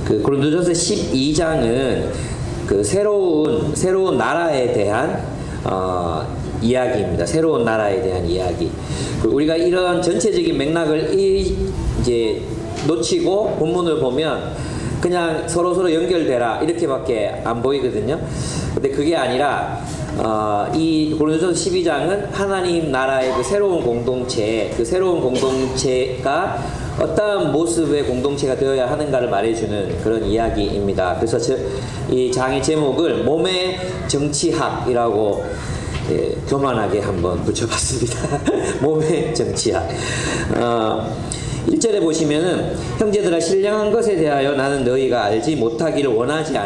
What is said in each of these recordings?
그 고린도전서 12장은 그 새로운 나라에 대한 이야기입니다. 새로운 나라에 대한 이야기. 우리가 이런 전체적인 맥락을 이제 놓치고 본문을 보면 그냥 서로 연결되라 이렇게밖에 안 보이거든요. 근데 그게 아니라 이 고린도전서 12장은 하나님 나라의 그 새로운 공동체가 어떠한 모습의 공동체가 되어야 하는가를 말해주는 그런 이야기입니다. 그래서 이 장의 제목을 몸의 정치학이라고 교만하게 한번 붙여봤습니다. 몸의 정치학. 1절에 보시면은 형제들아 신령한 것에 대하여 나는 너희가 알지 못하기를 원하지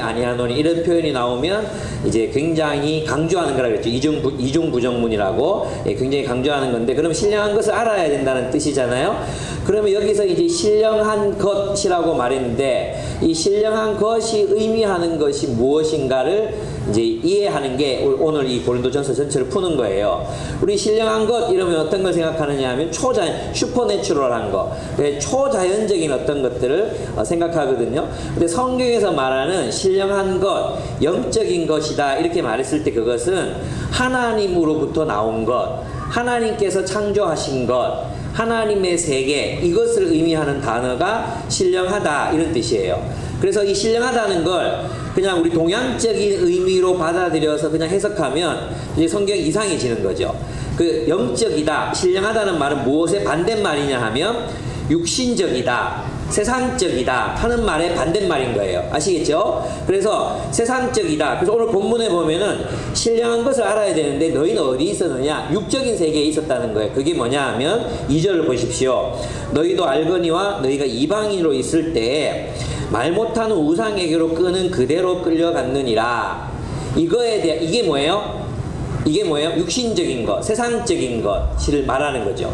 아니하노니 이런 표현이 나오면 이제 굉장히 강조하는 거라 그랬죠. 이중 부정문이라고 굉장히 강조하는 건데, 그럼 신령한 것을 알아야 된다는 뜻이잖아요. 그러면 여기서 이제 신령한 것이라고 말했는데 이 신령한 것이 의미하는 것이 무엇인가를 이제 이해하는 게 오늘 이 고린도전서 전체를 푸는 거예요. 우리 신령한 것 이러면 어떤 걸 생각하느냐 하면 슈퍼내추럴한 거, 초자연적인 어떤 것들을 생각하거든요. 근데 성경에서 말하는 신령한 것, 영적인 것이다 이렇게 말했을 때 그것은 하나님으로부터 나온 것, 하나님께서 창조하신 것, 하나님의 세계, 이것을 의미하는 단어가 신령하다 이런 뜻이에요. 그래서 이 신령하다는 걸 그냥 우리 동양적인 의미로 받아들여서 그냥 해석하면 이제 성경이 이상해지는 거죠. 그 영적이다, 신령하다는 말은 무엇의 반대말이냐 하면 육신적이다, 세상적이다 하는 말의 반대말인 거예요. 아시겠죠? 그래서 세상적이다. 그래서 오늘 본문에 보면은 신령한 것을 알아야 되는데 너희는 어디 있었느냐? 육적인 세계에 있었다는 거예요. 그게 뭐냐 하면 2절을 보십시오. 너희도 알거니와 너희가 이방인으로 있을 때 말 못하는 우상에게로 끄는 그대로 끌려갔느니라. 이게 뭐예요? 육신적인 것, 세상적인 것을 말하는 거죠.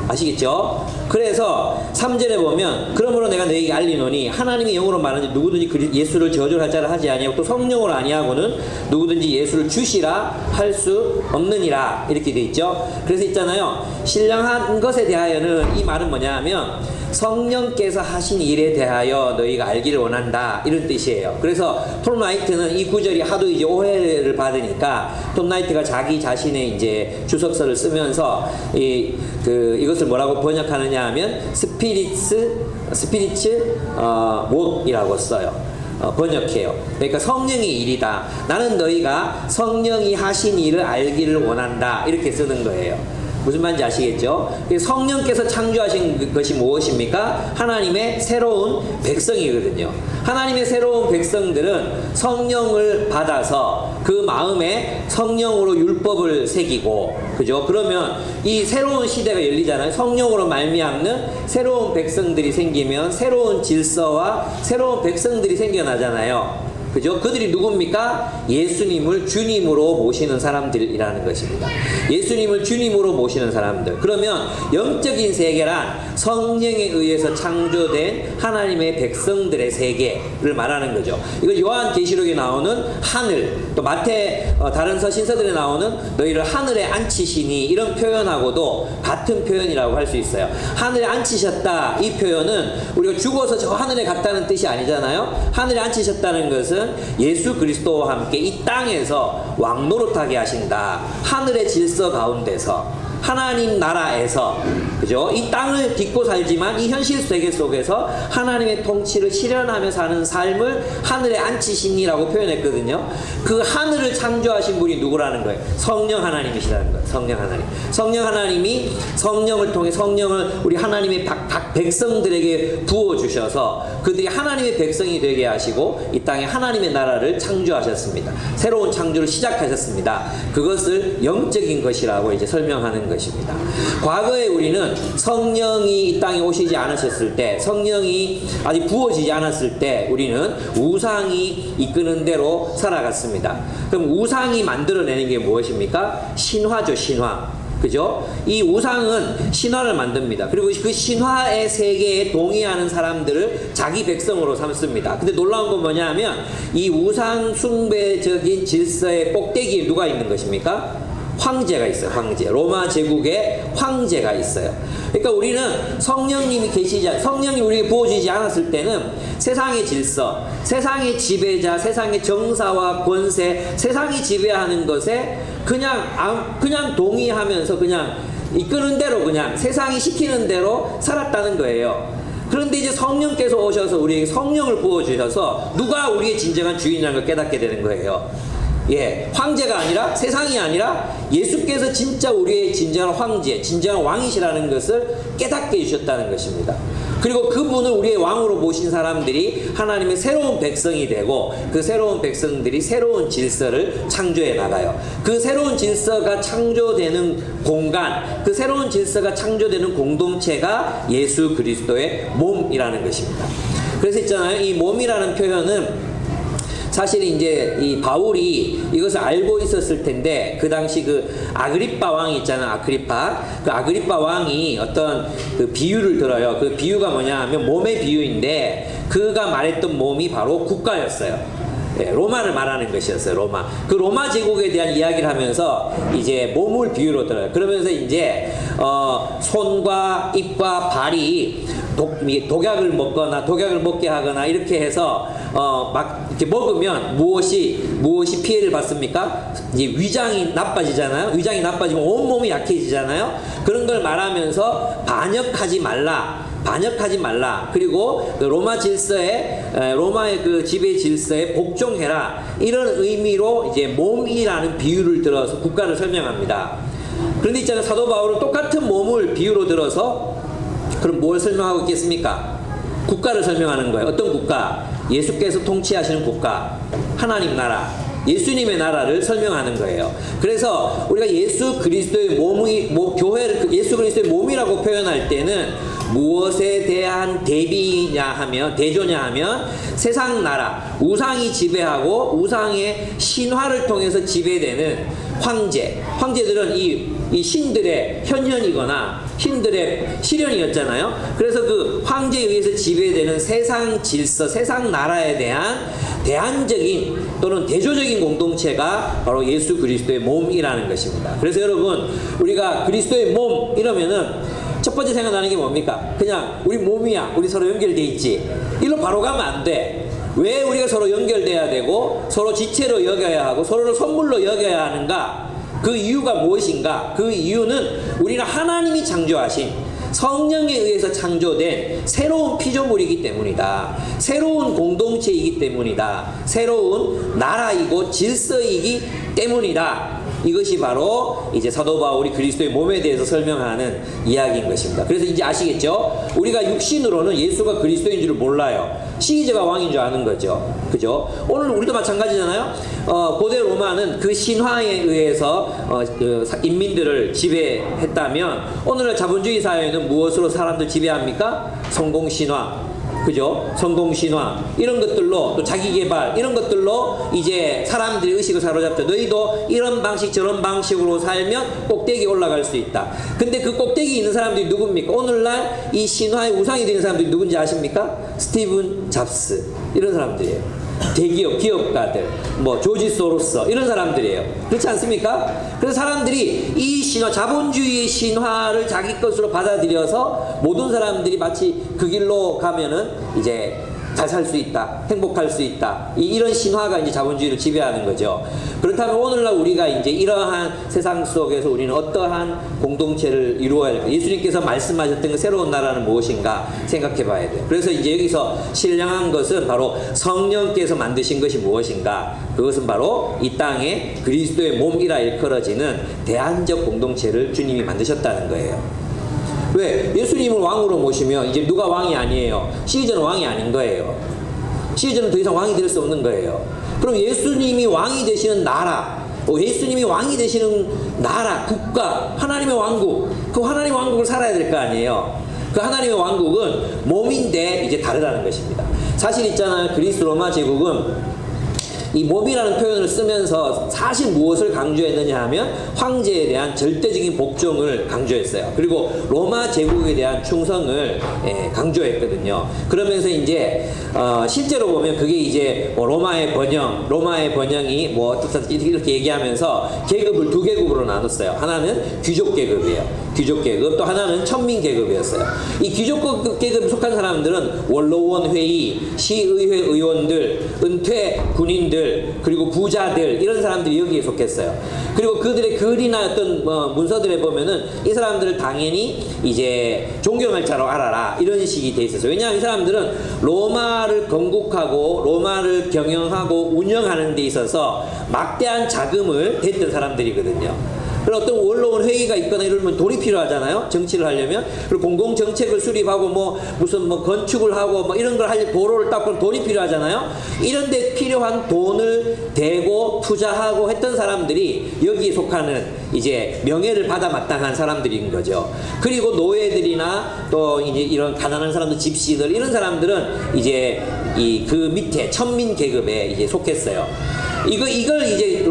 아시겠죠? 그래서 3절에 보면 그러므로 내가 너희에게 알리노니 하나님의 영으로 말하는지 누구든지 예수를 저주할 자를 하지 아니하고 또 성령으로 아니하고는 누구든지 예수를 주시라 할 수 없느니라 이렇게 돼 있죠. 그래서 있잖아요. 신령한 것에 대하여는 이 말은 뭐냐 하면 성령께서 하신 일에 대하여 너희가 알기를 원한다 이런 뜻이에요. 그래서 톰 라이트는 이 구절이 하도 이제 오해를 받으니까 톰 라이트가 자기 자신의 이제 주석서를 쓰면서 이것을 뭐라고 번역하느냐 하면 스피리츠 못이라고 써요. 번역해요. 그러니까 성령의 일이다. 나는 너희가 성령이 하신 일을 알기를 원한다 이렇게 쓰는 거예요. 무슨 말인지 아시겠죠? 성령께서 창조하신 것이 무엇입니까? 하나님의 새로운 백성이거든요. 하나님의 새로운 백성들은 성령을 받아서 그 마음에 성령으로 율법을 새기고, 그죠? 그러면 이 새로운 시대가 열리잖아요. 성령으로 말미암는 새로운 백성들이 생기면 새로운 질서와 새로운 백성들이 생겨나잖아요. 그죠? 그들이 누굽니까? 예수님을 주님으로 모시는 사람들이라는 것입니다. 예수님을 주님으로 모시는 사람들. 그러면 영적인 세계란 성령에 의해서 창조된 하나님의 백성들의 세계를 말하는 거죠. 이걸 요한계시록에 나오는 하늘, 또 마태 다른 서신서들에 나오는 너희를 하늘에 앉히시니 이런 표현하고도 같은 표현이라고 할 수 있어요. 하늘에 앉히셨다 이 표현은 우리가 죽어서 저 하늘에 갔다는 뜻이 아니잖아요. 하늘에 앉히셨다는 것은 예수 그리스도와 함께 이 땅에서 왕노릇하게 하신다. 하늘의 질서 가운데서 하나님 나라에서, 그죠? 이 땅을 딛고 살지만 이 현실 세계 속에서 하나님의 통치를 실현하며 사는 삶을 하늘에 앉히시니라고 표현했거든요. 그 하늘을 창조하신 분이 누구라는 거예요? 성령 하나님이시라는 거예요. 성령 하나님. 성령 하나님이 성령을 통해 성령을 우리 하나님의 백성들에게 부어주셔서 그들이 하나님의 백성이 되게 하시고 이 땅에 하나님의 나라를 창조하셨습니다. 새로운 창조를 시작하셨습니다. 그것을 영적인 것이라고 이제 설명하는 것입니다. 과거에 우리는 성령이 이 땅에 오시지 않으셨을 때, 성령이 아직 부어지지 않았을 때 우리는 우상이 이끄는 대로 살아갔습니다. 그럼 우상이 만들어내는 게 무엇입니까? 신화죠, 신화. 그죠? 이 우상은 신화를 만듭니다. 그리고 그 신화의 세계에 동의하는 사람들을 자기 백성으로 삼습니다. 근데 놀라운 건 뭐냐 하면 이 우상 숭배적인 질서의 꼭대기에 누가 있는 것입니까? 황제가 있어요. 황제. 로마 제국의 황제가 있어요. 그러니까 우리는 성령님이 성령이 우리에게 부어지지 않았을 때는 세상의 질서, 세상의 지배자, 세상의 정사와 권세, 세상이 지배하는 것에 그냥 동의하면서 그냥 이끄는 대로 그냥 세상이 시키는 대로 살았다는 거예요. 그런데 이제 성령께서 오셔서 우리에게 성령을 부어주셔서 누가 우리의 진정한 주인이라는 걸 깨닫게 되는 거예요. 예, 황제가 아니라, 세상이 아니라 예수께서 진짜 우리의 진정한 황제, 진정한 왕이시라는 것을 깨닫게 해주셨다는 것입니다. 그리고 그분을 우리의 왕으로 모신 사람들이 하나님의 새로운 백성이 되고, 그 새로운 백성들이 새로운 질서를 창조해 나가요. 그 새로운 질서가 창조되는 공간, 그 새로운 질서가 창조되는 공동체가 예수 그리스도의 몸이라는 것입니다. 그래서 있잖아요, 이 몸이라는 표현은 사실 이제 이 바울이 이것을 알고 있었을 텐데, 그 당시 그 아그리빠 왕이 있잖아요. 그 아그리빠 왕이 어떤 그 비유를 들어요. 그 비유가 뭐냐 하면 몸의 비유인데, 그가 말했던 몸이 바로 국가였어요. 예, 로마를 말하는 것이었어요. 로마. 그 로마 제국에 대한 이야기를 하면서 이제 몸을 비유로 들어요. 그러면서 이제 손과 입과 발이 독약을 먹거나 독약을 먹게 하거나 이렇게 해서 막 이렇게 먹으면 무엇이 피해를 받습니까? 이제 위장이 나빠지잖아요. 위장이 나빠지면 온몸이 약해지잖아요. 그런 걸 말하면서 반역하지 말라. 그리고 그 로마 질서에, 로마의 그 지배 질서에 복종해라. 이런 의미로 이제 몸이라는 비유를 들어서 국가를 설명합니다. 그런데 있잖아요, 사도 바울은 똑같은 몸을 비유로 들어서 그럼 뭘 설명하고 있겠습니까? 국가를 설명하는 거예요. 어떤 국가? 예수께서 통치하시는 국가, 하나님 나라, 예수님의 나라를 설명하는 거예요. 그래서 우리가 예수 그리스도의 교회를 예수 그리스도의 몸이라고 표현할 때는 무엇에 대한 대조냐 하면 세상 나라, 우상이 지배하고 우상의 신화를 통해서 지배되는 황제들은 이 신들의 현현이거나 신들의 실현이었잖아요. 그래서 그 황제에 의해서 지배되는 세상 질서, 세상 나라에 대한 대안적인 또는 대조적인 공동체가 바로 예수 그리스도의 몸이라는 것입니다. 그래서 여러분, 우리가 그리스도의 몸 이러면은 첫 번째 생각나는 게 뭡니까? 그냥 우리 몸이야, 우리 서로 연결돼 있지, 이리로 바로 가면 안 돼. 왜 우리가 서로 연결돼야 되고 서로 지체로 여겨야 하고 서로를 선물로 여겨야 하는가? 그 이유가 무엇인가? 그 이유는 우리는 하나님이 창조하신, 성령에 의해서 창조된 새로운 피조물이기 때문이다. 새로운 공동체이기 때문이다. 새로운 나라이고 질서이기 때문이다. 이것이 바로 이제 사도 바울이 그리스도의 몸에 대해서 설명하는 이야기인 것입니다. 그래서 이제 아시겠죠? 우리가 육신으로는 예수가 그리스도인 줄 몰라요. 시기저가 왕인 줄 아는 거죠. 그죠? 오늘 우리도 마찬가지잖아요. 고대 로마는 그 신화에 의해서 인민들을 지배했다면, 오늘날 자본주의 사회는 무엇으로 사람들 지배합니까? 성공신화. 그죠? 성공신화 이런 것들로, 또 자기개발 이런 것들로 이제 사람들의 의식을 사로잡죠. 너희도 이런 방식 저런 방식으로 살면 꼭대기에 올라갈 수 있다. 근데 그 꼭대기에 있는 사람들이 누굽니까? 오늘날 이 신화의 우상이 되는 사람들이 누군지 아십니까? 스티븐 잡스 이런 사람들이에요. 대기업, 기업가들, 조지 소로스 이런 사람들이에요. 그렇지 않습니까? 그래서 사람들이 이 신화, 자본주의의 신화를 자기 것으로 받아들여서 모든 사람들이 마치 그 길로 가면은 이제 잘 살 수 있다, 행복할 수 있다, 이런 신화가 이제 자본주의를 지배하는 거죠. 그렇다면 오늘날 우리가 이제 이러한 세상 속에서 우리는 어떠한 공동체를 이루어야 할까? 예수님께서 말씀하셨던 그 새로운 나라는 무엇인가 생각해 봐야 돼요. 그래서 이제 여기서 신령한 것은 바로 성령께서 만드신 것이 무엇인가? 그것은 바로 이 땅에 그리스도의 몸이라 일컬어지는 대안적 공동체를 주님이 만드셨다는 거예요. 왜? 예수님을 왕으로 모시면 이제 누가 왕이 아니에요. 시즌은 왕이 아닌 거예요. 시즌은 더 이상 왕이 될 수 없는 거예요. 그럼 예수님이 왕이 되시는 나라, 예수님이 왕이 되시는 나라, 국가, 하나님의 왕국, 그 하나님의 왕국을 살아야 될 거 아니에요. 그 하나님의 왕국은 몸인데 이제 다르다는 것입니다. 사실 있잖아요, 그리스 로마 제국은 이 몸이라는 표현을 쓰면서 사실 무엇을 강조했느냐 하면 황제에 대한 절대적인 복종을 강조했어요. 그리고 로마 제국에 대한 충성을 강조했거든요. 그러면서 이제 실제로 보면 그게 이제 뭐 로마의 번영이 뭐 이렇게 얘기하면서 계급을 두 계급으로 나눴어요. 하나는 귀족 계급이에요. 귀족 계급, 또 하나는 천민 계급이었어요. 이 귀족 계급에 속한 사람들은 원로원 회의, 시의회 의원들, 은퇴 군인들, 그리고 부자들, 이런 사람들이 여기에 속했어요. 그리고 그들의 글이나 어떤 문서들에 보면은 이 사람들을 당연히 이제 존경할 자로 알아라, 이런 식이 돼 있었어요. 왜냐하면 이 사람들은 로마를 건국하고 로마를 경영하고 운영하는 데 있어서 막대한 자금을 댔던 사람들이거든요. 그리고 어떤 원로원 회의가 있거나 이러면 돈이 필요하잖아요. 정치를 하려면. 그리고 공공정책을 수립하고 뭐 무슨 뭐 건축을 하고 뭐 이런 걸 하려면 도로를 닦고 돈이 필요하잖아요. 이런 데 필요한 돈을 대고 투자하고 했던 사람들이 여기에 속하는 이제 명예를 받아 마땅한 사람들인 거죠. 그리고 노예들이나 또 이제 이런 가난한 사람들, 집시들, 이런 사람들은 이제 그 밑에 천민 계급에 이제 속했어요. 이걸 이제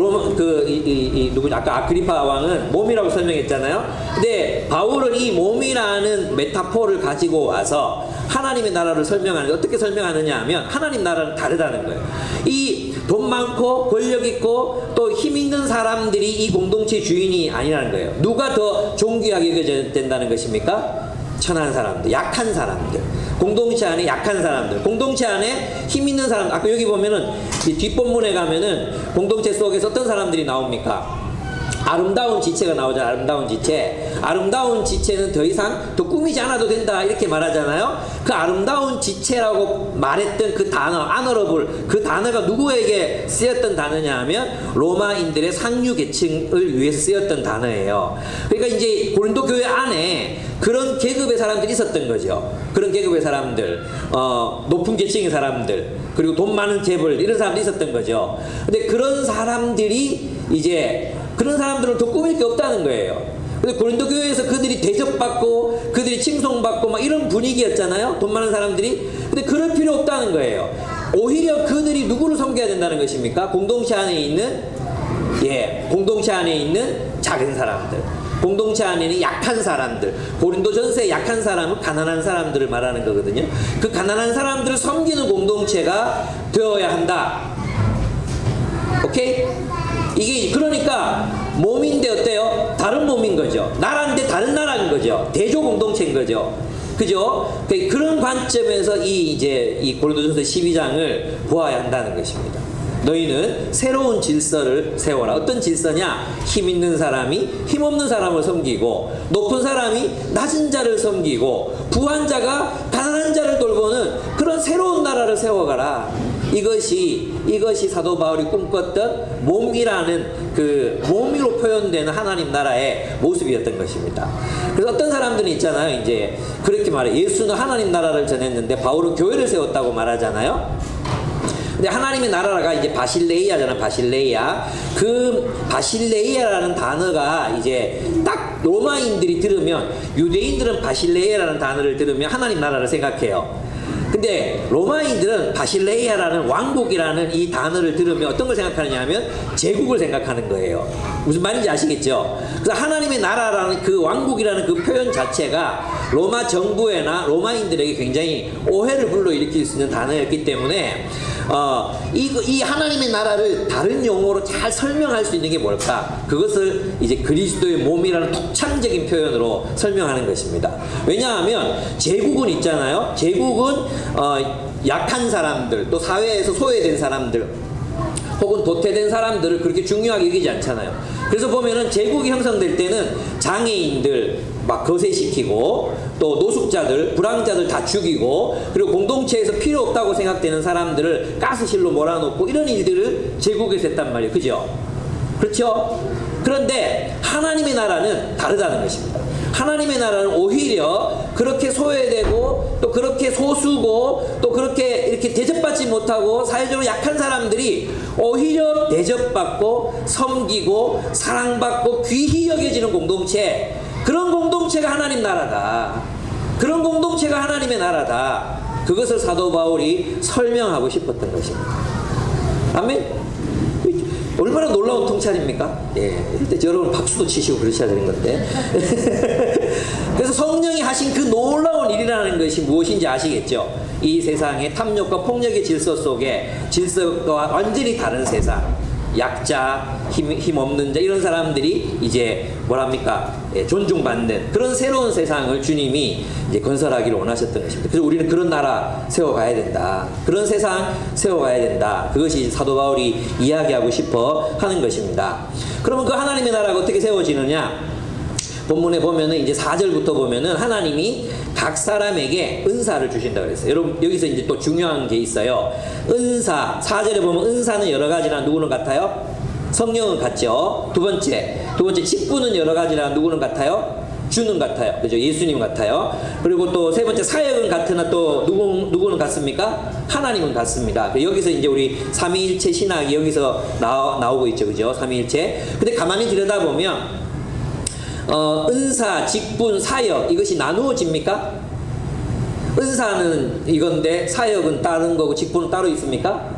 누구 아까 아그리파 왕은 몸이라고 설명했잖아요. 근데 바울은 이 몸이라는 메타포를 가지고 와서 하나님의 나라를 설명하는데, 어떻게 설명하느냐 하면 하나님 나라는 다르다는 거예요. 이 돈 많고 권력 있고 또 힘 있는 사람들이 이 공동체 주인이 아니라는 거예요. 누가 더 존귀하게 여겨져야 된다는 것입니까? 천한 사람들, 약한 사람들, 공동체 안에 약한 사람들, 공동체 안에 힘 있는 사람. 아까 여기 보면은 뒷본문에 가면은 공동체 속에서 어떤 사람들이 나옵니까? 아름다운 지체가 나오잖아요. 아름다운 지체. 아름다운 지체는 더 이상 더 꾸미지 않아도 된다, 이렇게 말하잖아요. 그 아름다운 지체라고 말했던 그 단어, honorable, 그 단어가 누구에게 쓰였던 단어냐 하면 로마인들의 상류 계층을 위해서 쓰였던 단어예요. 그러니까 이제 고린도 교회 안에 그런 계급의 사람들이 있었던 거죠. 그런 계급의 사람들, 높은 계층의 사람들, 그리고 돈 많은 재벌, 이런 사람들이 있었던 거죠. 근데 그런 사람들이 이제 그런 사람들은 더 꾸밀 게 없다는 거예요. 근데 고린도 교회에서 그들이 대접받고 그들이 칭송받고 막 이런 분위기였잖아요. 돈 많은 사람들이. 근데 그럴 필요 없다는 거예요. 오히려 그들이 누구를 섬겨야 된다는 것입니까? 공동체 안에 있는 작은 사람들, 공동체 안에 있는 약한 사람들. 고린도 전서의 약한 사람은 가난한 사람들을 말하는 거거든요. 그 가난한 사람들을 섬기는 공동체가 되어야 한다. 오케이? 이게 그러니까 몸인데 어때요? 다른 몸인 거죠. 나라인데 다른 나라인 거죠. 대조 공동체인 거죠. 그죠? 그런 관점에서 이 고린도전서 12장을 보아야 한다는 것입니다. 너희는 새로운 질서를 세워라. 어떤 질서냐? 힘 있는 사람이 힘 없는 사람을 섬기고, 높은 사람이 낮은 자를 섬기고, 부한 자가 가난한 자를 돌보는 그런 새로운 나라를 세워가라. 이것이 사도 바울이 꿈꿨던 몸이라는 그 몸으로 표현되는 하나님 나라의 모습이었던 것입니다. 그래서 어떤 사람들이 있잖아요. 이제 그렇게 말해. 예수는 하나님 나라를 전했는데 바울은 교회를 세웠다고 말하잖아요. 근데 하나님의 나라가 이제 바실레이아잖아. 바실레이아. 그 바실레이아라는 단어가 이제 딱 로마인들이 들으면, 유대인들은 바실레이아라는 단어를 들으면 하나님 나라를 생각해요. 근데 로마인들은 바실레이아라는 왕국이라는 이 단어를 들으면 어떤 걸 생각하느냐 하면 제국을 생각하는 거예요. 무슨 말인지 아시겠죠? 그래서 하나님의 나라라는 그 왕국이라는 그 표현 자체가 로마 정부에나 로마인들에게 굉장히 오해를 불러일으킬 수 있는 단어였기 때문에 이 하나님의 나라를 다른 용어로 잘 설명할 수 있는 게 뭘까? 그것을 이제 그리스도의 몸이라는 독창적인 표현으로 설명하는 것입니다. 왜냐하면 제국은 있잖아요. 제국은 약한 사람들, 또 사회에서 소외된 사람들, 혹은 도태된 사람들을 그렇게 중요하게 여기지 않잖아요. 그래서 보면은 제국이 형성될 때는 장애인들 막 거세시키고, 또 노숙자들, 불황자들 다 죽이고, 그리고 공동체에서 필요 없다고 생각되는 사람들을 가스실로 몰아놓고, 이런 일들을 제국에서 했단 말이에요. 그죠? 그렇죠? 그런데 하나님의 나라는 다르다는 것입니다. 하나님의 나라는 오히려 그렇게 소외되고, 또 그렇게 소수고, 또 그렇게 이렇게 대접받지 못하고 사회적으로 약한 사람들이 오히려 대접받고 섬기고 사랑받고 귀히 여겨지는 공동체, 그런 공동체가 하나님 나라다. 그런 공동체가 하나님의 나라다. 그것을 사도 바울이 설명하고 싶었던 것입니다. 아멘. 얼마나 놀라운 통찰입니까? 예. 이럴 때 여러분 박수도 치시고 그러셔야 되는 건데. 그래서 성령이 하신 그 놀라운 일이라는 것이 무엇인지 아시겠죠? 이 세상의 탐욕과 폭력의 질서 속에 질서와 완전히 다른 세상, 약자, 힘 없는 자 이런 사람들이 이제 뭐랍니까? 예, 존중받는 그런 새로운 세상을 주님이 이제 건설하기를 원하셨던 것입니다. 그래서 우리는 그런 나라 세워가야 된다. 그런 세상 세워가야 된다. 그것이 사도 바울이 이야기하고 싶어 하는 것입니다. 그러면 그 하나님의 나라가 어떻게 세워지느냐? 본문에 보면은 이제 4절부터 보면은 하나님이 각 사람에게 은사를 주신다고 그랬어요. 여러분 여기서 이제 또 중요한 게 있어요. 은사 4절에 보면 은사는 여러 가지나 누구는 같아요? 성령은 같죠. 두 번째 직분은 여러 가지나 누구는 같아요? 주는 같아요. 그죠? 예수님 같아요. 그리고 또 세 번째 사역은 같으나 또 누구는 같습니까? 하나님은 같습니다. 여기서 이제 우리 삼위일체 신학이 여기서 나오고 있죠. 그죠? 삼위일체. 근데 가만히 들여다보면 은사, 직분, 사역 이것이 나누어집니까? 은사는 이건데 사역은 다른 거고 직분은 따로 있습니까?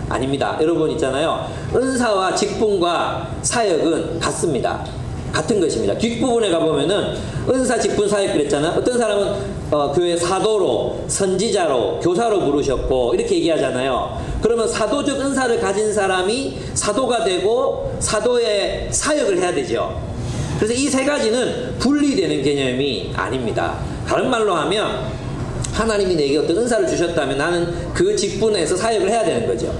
아닙니다. 여러분 있잖아요. 은사와 직분과 사역은 같습니다. 같은 것입니다. 뒷부분에 가보면은 은사, 직분, 사역 그랬잖아요. 어떤 사람은 교회 사도로, 선지자로, 교사로 부르셨고 이렇게 얘기하잖아요. 그러면 사도적 은사를 가진 사람이 사도가 되고 사도의 사역을 해야 되죠. 그래서 이 세 가지는 분리되는 개념이 아닙니다. 다른 말로 하면 하나님이 내게 어떤 은사를 주셨다면 나는 그 직분에서 사역을 해야 되는 거죠.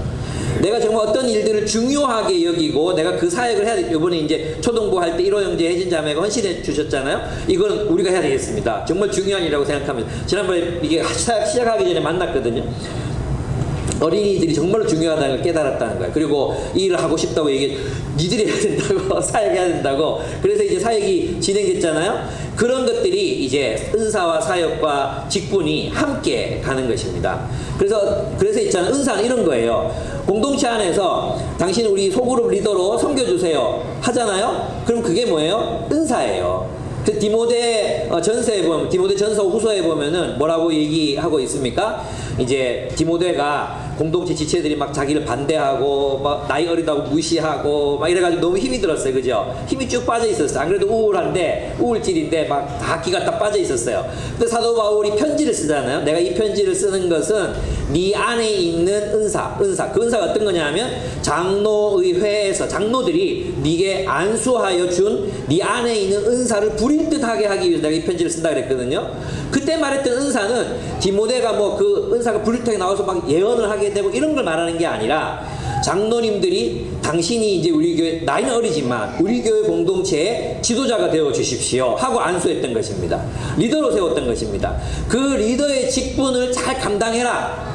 내가 정말 어떤 일들을 중요하게 여기고 내가 그 사역을 해야 돼. 이번에 이제 초등부 할 때 1호 형제 혜진 자매가 헌신해 주셨잖아요. 이건 우리가 해야 되겠습니다. 정말 중요한 일이라고 생각하면 지난번에 이게 시작하기 전에 만났거든요. 어린이들이 정말로 중요하다는 걸 깨달았다는 거예요. 그리고 이 일을 하고 싶다고 얘기해. 니들이 해야 된다고 사역해야 된다고. 그래서 이제 사역이 진행됐잖아요. 그런 것들이 이제 은사와 사역과 직분이 함께 가는 것입니다. 그래서 있잖아요. 은사는 이런 거예요. 공동체 안에서 당신 우리 소그룹 리더로 섬겨주세요 하잖아요. 그럼 그게 뭐예요? 은사예요. 그 디모데 전서에 보면 디모데 전서 후서에 보면은 뭐라고 얘기하고 있습니까? 이제 디모데가 공동체 지체들이 막 자기를 반대하고 막 나이 어리다고 무시하고 막 이래가지고 너무 힘이 들었어요. 그죠? 힘이 쭉 빠져 있었어요. 안 그래도 우울질인데 막 다 기가 딱 빠져 있었어요. 근데 사도 바울이 편지를 쓰잖아요. 내가 이 편지를 쓰는 것은 네 안에 있는 은사. 그 은사가 어떤 거냐면 장로의 회에서 장로들이 네게 안수하여 준 네 안에 있는 은사를 불임듯하게 하기 위해서 내가 이 편지를 쓴다 그랬거든요. 그때 말했던 은사는 디모데가 뭐 그 은사가 불임듯하게 나와서 막 예언을 하게 되고 이런 걸 말하는 게 아니라 장로님들이 당신이 이제 우리 교회 나이는 어리지만 우리 교회 공동체의 지도자가 되어 주십시오 하고 안수했던 것입니다. 리더로 세웠던 것입니다. 그 리더의 직분을 잘 감당해라.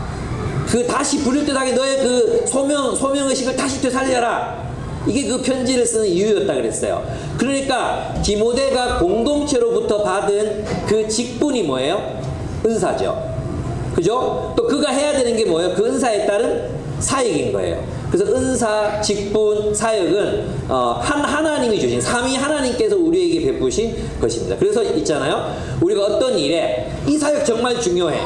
그 다시 불일듯하게 너의 그 소명의식을 다시 되살려라. 이게 그 편지를 쓰는 이유였다 그랬어요. 그러니까 디모데가 공동체로부터 받은 그 직분이 뭐예요? 은사죠. 그죠? 또 그가 해야 되는 게 뭐예요? 그 은사에 따른 사역인 거예요. 그래서 은사, 직분, 사역은 하나님이 주신 삼위 하나님께서 우리에게 베푸신 것입니다. 그래서 있잖아요. 우리가 어떤 일에 이 사역 정말 중요해.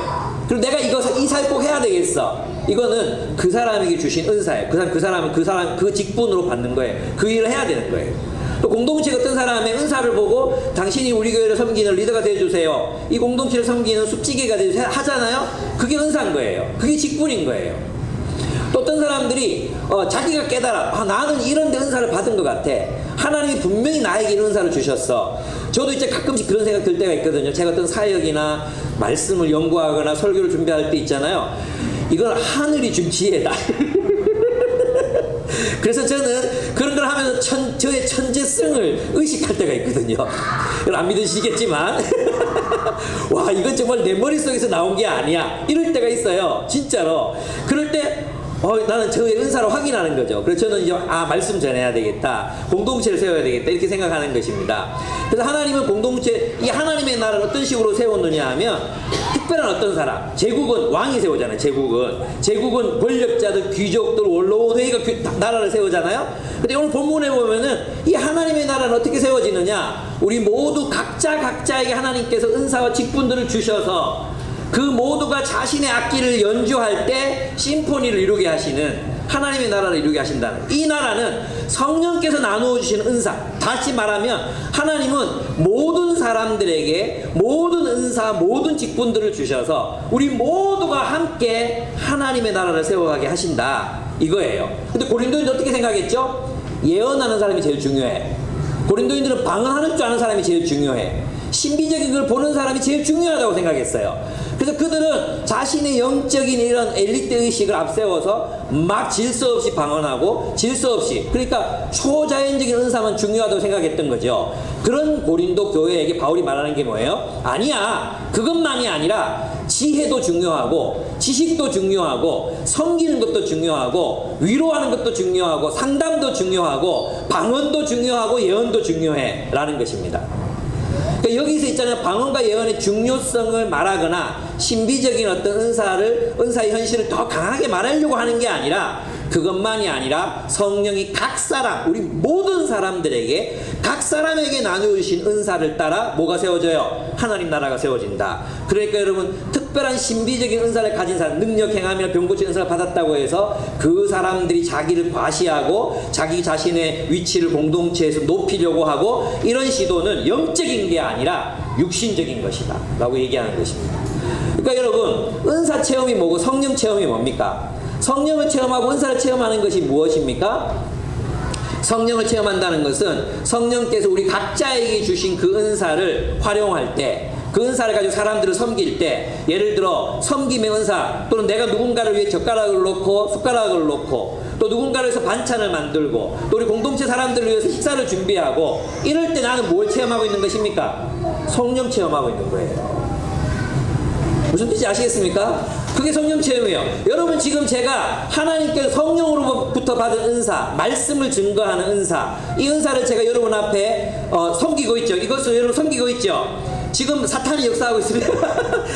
그리고 내가 이 사역 꼭 해야 되겠어. 이거는 그 사람에게 주신 은사예요. 그 사람 그 직분으로 받는 거예요. 그 일을 해야 되는 거예요. 또 공동체 어떤 사람의 은사를 보고 당신이 우리 교회를 섬기는 리더가 되어주세요. 이 공동체를 섬기는 숲지기가 되어주세요 하잖아요. 그게 은사인 거예요. 그게 직분인 거예요. 또 어떤 사람들이 자기가 깨달아 나는 이런 데 은사를 받은 것 같아. 하나님이 분명히 나에게 이런 은사를 주셨어. 저도 이제 가끔씩 그런 생각 들 때가 있거든요. 제가 어떤 사역이나 말씀을 연구하거나 설교를 준비할 때 있잖아요. 이건 하늘이 준 지혜다. 그래서 저는 그런 걸 하면서 저의 천재성을 의식할 때가 있거든요. 안 믿으시겠지만 와 이건 정말 내 머릿속에서 나온 게 아니야 이럴 때가 있어요. 진짜로. 그럴 때 나는 저의 은사를 확인하는 거죠. 그래서 저는 이제 말씀 전해야 되겠다. 공동체를 세워야 되겠다. 이렇게 생각하는 것입니다. 그래서 하나님은 공동체, 이 하나님의 나라를 어떤 식으로 세웠느냐 하면 특별한 어떤 사람, 제국은 왕이 세우잖아요. 제국은 권력자들, 귀족들, 원로원 회의가 나라를 세우잖아요. 근데 오늘 본문에 보면은 이 하나님의 나라는 어떻게 세워지느냐? 우리 모두 각자에게 하나님께서 은사와 직분들을 주셔서 그 모두가 자신의 악기를 연주할 때 심포니를 이루게 하시는 하나님의 나라를 이루게 하신다는, 이 나라는 성령께서 나누어 주시는 은사, 다시 말하면 하나님은 모든 사람들에게 모든 은사, 모든 직분들을 주셔서 우리 모두가 함께 하나님의 나라를 세워가게 하신다, 이거예요. 근데 고린도인들 어떻게 생각했죠? 예언하는 사람이 제일 중요해. 고린도인들은 방언하는 줄 아는 사람이 제일 중요해. 신비적인 걸 보는 사람이 제일 중요하다고 생각했어요. 그래서 그들은 자신의 영적인 이런 엘리트 의식을 앞세워서 막 질서 없이 방언하고 질서 없이, 그러니까 초자연적인 은사만 중요하다고 생각했던 거죠. 그런 고린도 교회에게 바울이 말하는 게 뭐예요? 아니야, 그것만이 아니라 지혜도 중요하고 지식도 중요하고 섬기는 것도 중요하고 위로하는 것도 중요하고 상담도 중요하고 방언도 중요하고 예언도 중요해 라는 것입니다. 그러니까 여기서 있잖아요. 방언과 예언의 중요성을 말하거나 신비적인 어떤 은사의 현실을 더 강하게 말하려고 하는 게 아니라, 그것만이 아니라 성령이 각 사람, 우리 모든 사람들에게, 각 사람에게 나누어주신 은사를 따라 뭐가 세워져요? 하나님 나라가 세워진다. 그러니까 여러분, 특별한 신비적인 은사를 가진 사람, 능력 행함이나 병 고치는 은사를 받았다고 해서 그 사람들이 자기를 과시하고 자기 자신의 위치를 공동체에서 높이려고 하고, 이런 시도는 영적인 게 아니라 육신적인 것이다 라고 얘기하는 것입니다. 그러니까 여러분, 은사 체험이 뭐고 성령 체험이 뭡니까? 성령을 체험하고 은사를 체험하는 것이 무엇입니까? 성령을 체험한다는 것은 성령께서 우리 각자에게 주신 그 은사를 활용할 때, 그 은사를 가지고 사람들을 섬길 때, 예를 들어 섬김의 은사, 또는 내가 누군가를 위해 젓가락을 놓고 숟가락을 놓고, 또 누군가를 위해서 반찬을 만들고, 또 우리 공동체 사람들을 위해서 식사를 준비하고, 이럴 때 나는 뭘 체험하고 있는 것입니까? 성령 체험하고 있는 거예요. 무슨 뜻인지 아시겠습니까? 그게 성령 체험이에요. 여러분, 지금 제가 하나님께서 성령으로부터 받은 은사, 말씀을 증거하는 은사, 이 은사를 제가 여러분 앞에 섬기고 있죠. 이것을 여러분 섬기고 있죠. 지금 사탄이 역사하고 있습니다.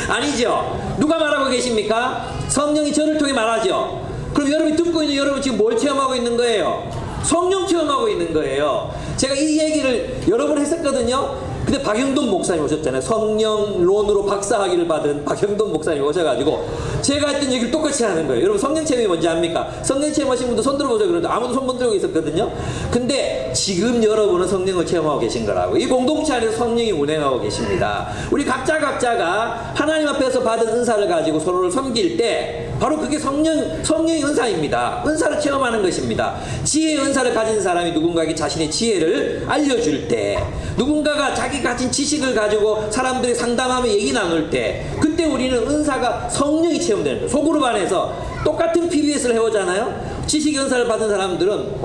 아니죠. 누가 말하고 계십니까? 성령이 저를 통해 말하죠. 그럼 여러분이 듣고 있는 여러분 지금 뭘 체험하고 있는 거예요? 성령 체험하고 있는 거예요. 제가 이 얘기를 여러 번 했었거든요. 근데 박영돈 목사님 오셨잖아요. 성령론으로 박사학위를 받은 박영돈 목사님 오셔가지고 제가 했던 얘기를 똑같이 하는 거예요. 여러분, 성령 체험이 뭔지 압니까? 성령 체험하신 분도 손 들어보세요. 그러는데 아무도 손 못 들고 있었거든요. 근데 지금 여러분은 성령을 체험하고 계신 거라고. 이 공동체 안에서 성령이 운행하고 계십니다. 우리 각자가 하나님 앞에서 받은 은사를 가지고 서로를 섬길 때 바로 그게 성령의 은사입니다. 은사를 체험하는 것입니다. 지혜의 은사를 가진 사람이 누군가에게 자신의 지혜를 알려줄 때, 누군가가 자기 가진 지식을 가지고 사람들이 상담하며 얘기 나눌 때, 그때 우리는 은사가 성령이 체험되는 거예요. 소그룹 안에서 똑같은 PBS를 해오잖아요. 지식 은사를 받은 사람들은